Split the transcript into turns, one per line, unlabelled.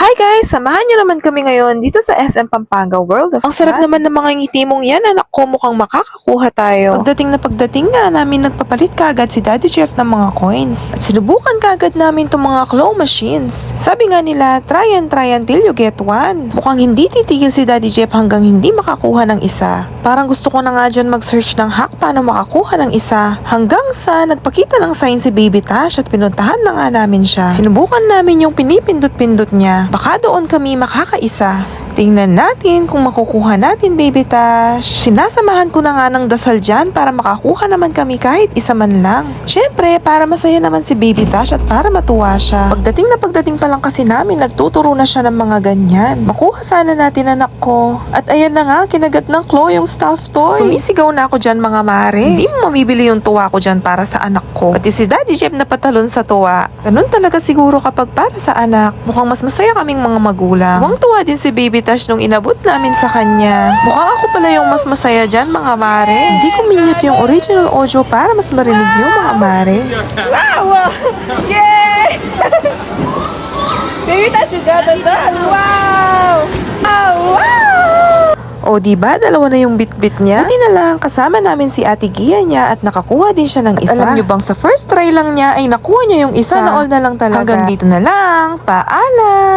Hi guys! Samahan niyo naman kami ngayon dito sa SM Pampanga World of
Ang sarap
Fun.
naman ng mga ngiti mong yan, anak ko, mukhang makakakuha tayo.
Pagdating nga namin, nagpapalit kagad si Daddy Jeff ng mga coins. At sinubukan kagad namin itong mga claw machines. Sabi nga nila, try until you get one. Mukhang hindi titigil si Daddy Jeff hanggang hindi makakuha ng isa. Parang gusto ko na nga dyan mag-search ng hack paano makakuha ng isa. Hanggang sa nagpakita ng sign si Baby Tash at pinuntahan na nga namin siya. Sinubukan namin yung pinipindot-pindot niya. Baka doon kami makakaisa. Tingnan natin kung makukuha natin, Baby Tash. Sinasamahan ko na nga ng dasal dyan para makakuha naman kami kahit isa man lang. Syempre, para masaya naman si Baby Tash at para matuwa siya. Pagdating pa lang kasi namin, nagtuturo na siya ng mga ganyan. Makuha sana natin, anak ko. At ayan na nga, kinagat ng Chloe yung stuffed toy. Sumisigaw na ako dyan, mga mare. Hindi mo mamibili yung tuwa ko dyan para sa anak ko. Pati si Daddy Jeff na patalon sa tuwa. Ganun talaga siguro kapag para sa anak. Mukhang mas masaya kaming mga magulang. Mukhang tuwa din si Baby Tash nung inabot namin sa kanya. Mukhang ako pala yung mas masaya dyan, mga mare. Hindi ko minute yung original audio para mas marinig nyo, mga mare.
Wow! Yay! Baby Tash, you got it done! Wow! Wow!
O diba, dalawa na yung bit-bit niya? Buti na lang, kasama namin si Ate Gia niya at nakakuha din siya ng isa. Alam nyo bang sa first try lang niya ay nakuha niya yung isa? Sana all na lang talaga. Hanggang dito na lang. Paalam!